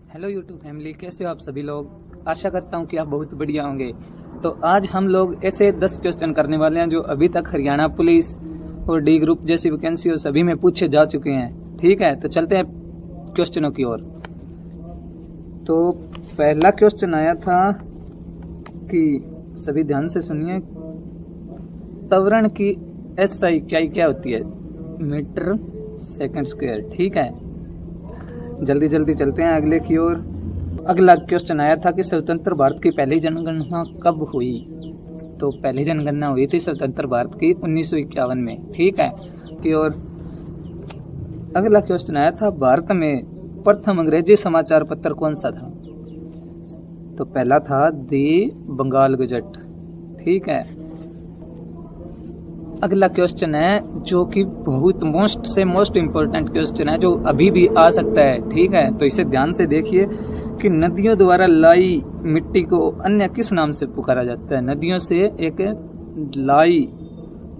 Hello YouTube family, कैसे हो आप सभी लोग। आशा करता हूँ कि आप बहुत बढ़िया होंगे। तो आज हम लोग ऐसे 10 क्वेश्चन करने वाले हैं जो अभी तक हरियाणा पुलिस और डी ग्रुप जैसी वैकेंसी और सभी में पूछे जा चुके हैं। ठीक है, तो चलते हैं क्वेश्चनों की ओर। तो पहला क्वेश्चन आया था कि सभी ध्यान से सुनिए, त्वरण की SI इकाई क्या होती है? Metre second square. ठीक है, जल्दी जल्दी चलते हैं अगले की ओर। अगला क्वेश्चन आया था कि स्वतंत्र भारत की पहली जनगणना कब हुई? तो पहली जनगणना हुई थी स्वतंत्र भारत की 1951 में। ठीक है की ओर। अगला क्वेश्चन आया था भारत में प्रथम अंग्रेजी समाचार पत्र कौन सा था? तो पहला था दी बंगाल गजट। ठीक है। अगला क्वेश्चन है जो कि बहुत मोस्ट इम्पोर्टेंट क्वेश्चन है जो अभी भी आ सकता है। ठीक है, तो इसे ध्यान से देखिए कि नदियों द्वारा लाई मिट्टी को अन्य किस नाम से पुकारा जाता है? नदियों से एक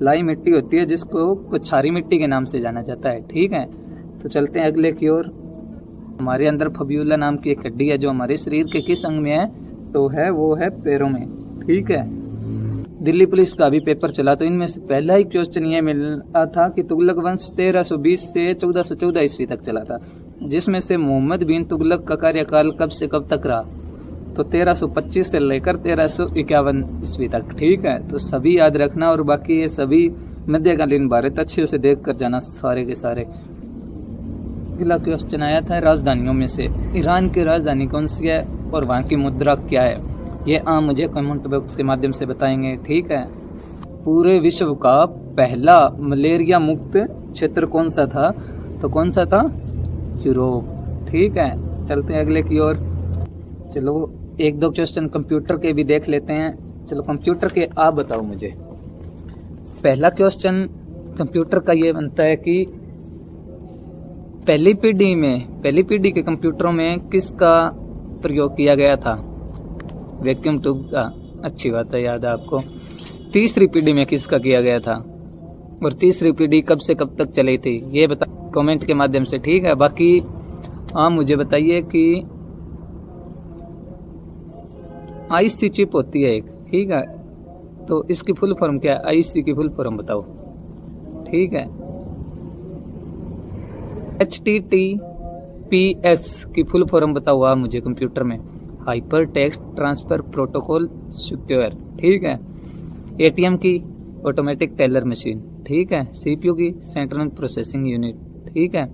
लाई मिट्टी होती है जिसको कुछारी मिट्टी के नाम से जाना जाता है। ठीक है, तो चलते हैं अगले की ओर। हमारे अंदर फब्यूला नाम की एक हड्डी है जो हमारे शरीर के किस अंग में है? तो वो है पैरों में। ठीक है। दिल्ली पुलिस का भी पेपर चला, तो इनमें से पहला ही क्वेश्चन ये मिला था कि तुगलक वंश 1320 से 1414 ईस्वी तक चला था, जिसमें से मोहम्मद बिन तुगलक का कार्यकाल कब से कब तक रहा? तो 1325 से लेकर 1351 ईस्वी तक। ठीक है, तो सभी याद रखना और बाकी ये सभी मध्यकालीन भारत अच्छे से देख कर जाना सारे के सारे। अगला क्वेश्चन आया था राजधानियों में से ईरान की राजधानी कौन सी है और वहाँ की मुद्रा क्या है? ये मुझे कमेंट बॉक्स के माध्यम से बताएंगे। ठीक है। पूरे विश्व का पहला मलेरिया मुक्त क्षेत्र कौन सा था? तो कौन सा था? यूरोप। ठीक है, चलते हैं अगले की ओर। चलो एक दो क्वेश्चन कंप्यूटर के भी देख लेते हैं। चलो कंप्यूटर के आप बताओ मुझे। पहला क्वेश्चन कंप्यूटर का ये बनता है कि पहली पीढ़ी के कंप्यूटरों में किसका प्रयोग किया गया था? वैक्यूम ट्यूब का। अच्छी बात है, याद है आपको। तीसरी पीढ़ी में किसका किया गया था और तीसरी पीढ़ी कब से कब तक चली थी? ये बता कमेंट के माध्यम से। ठीक है, बाकी मुझे बताइए कि IC चिप होती है एक। ठीक है, तो इसकी फुल फॉर्म क्या है? IC की फुल फॉर्म बताओ। ठीक है। HTTPS की फुल फॉर्म बताओ आप मुझे कंप्यूटर में। Hyper text transfer protocol secure. ठीक है। ATM की ऑटोमेटिक टेलर मशीन। ठीक है। CPU की सेंट्रल प्रोसेसिंग यूनिट। ठीक है।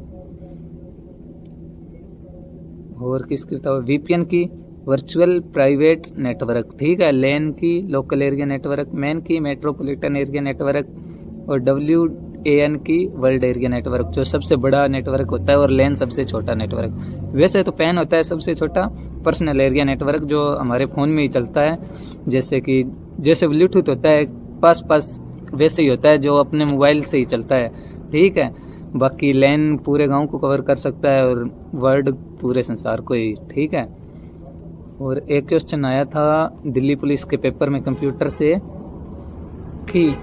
और किसकी बताओ? VPN की वर्चुअल प्राइवेट नेटवर्क। ठीक है। LAN की लोकल एरिया नेटवर्क। MAN की मेट्रोपॉलिटन एरिया नेटवर्क। और WAN की वर्ल्ड एरिया नेटवर्क, जो सबसे बड़ा नेटवर्क होता है, और LAN सबसे छोटा नेटवर्क। वैसे तो PAN होता है सबसे छोटा, पर्सनल एरिया नेटवर्क, जो हमारे फ़ोन में ही चलता है। जैसे ब्लूटूथ होता है पास वैसे ही होता है, जो अपने मोबाइल से ही चलता है। ठीक है। बाकी LAN पूरे गांव को कवर कर सकता है और वर्ल्ड पूरे संसार को ही। ठीक है। और एक क्वेश्चन आया था दिल्ली पुलिस के पेपर में कंप्यूटर से कि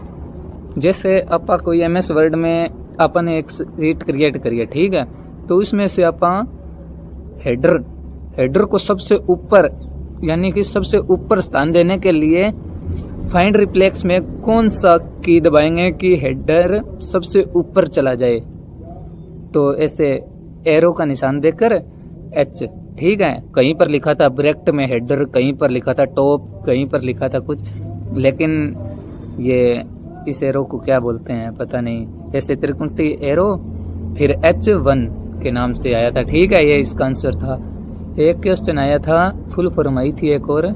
जैसे आपा कोई MS वर्ड में अपन एक शीट क्रिएट करिए। ठीक है, तो उसमें से आपा हेडर को सबसे ऊपर, यानी कि सबसे ऊपर स्थान देने के लिए फाइंड रिप्लेक्स में कौन सा की दबाएंगे कि हेडर सबसे ऊपर चला जाए? तो ऐसे एरो का निशान देकर H। ठीक है। कहीं पर लिखा था ब्रैकेट में हेडर, कहीं पर लिखा था टॉप, कहीं पर लिखा था कुछ, लेकिन ये इस एरो को क्या बोलते हैं पता नहीं। ऐसे त्रिकोणीय एरो फिर H1 के नाम से आया था। ठीक है, ये इसका आंसर था। एक क्वेश्चन आया था, फुल फॉर्म आई थी एक और।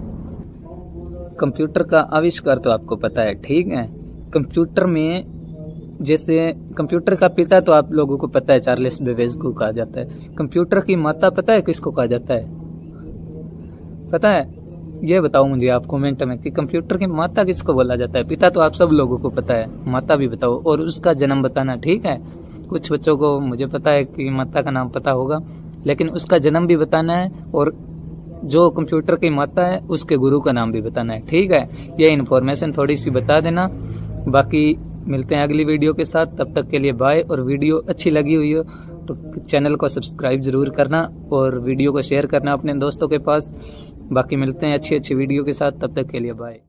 कंप्यूटर का आविष्कार तो आपको पता है। ठीक है। कंप्यूटर में जैसे कंप्यूटर का पिता तो आप लोगों को पता है, चार्ल्स बेबेज को कहा जाता है। कंप्यूटर की माता पता है किसको कहा जाता है? पता है? ये बताओ मुझे आप कमेंट में कि कंप्यूटर की माता किसको बोला जाता है? पिता तो आप सब लोगों को पता है, माता भी बताओ और उसका जन्म बताना। ठीक है। कुछ बच्चों को मुझे पता है कि माता का नाम पता होगा, लेकिन उसका जन्म भी बताना है और जो कंप्यूटर की माता है उसके गुरु का नाम भी बताना है। ठीक है, ये इन्फॉर्मेशन थोड़ी सी बता देना। बाकी मिलते हैं अगली वीडियो के साथ, तब तक के लिए बाय। और वीडियो अच्छी लगी हुई हो तो चैनल को सब्सक्राइब ज़रूर करना और वीडियो को शेयर करना अपने दोस्तों के पास। बाकी मिलते हैं अच्छी वीडियो के साथ, तब तक के लिए बाय।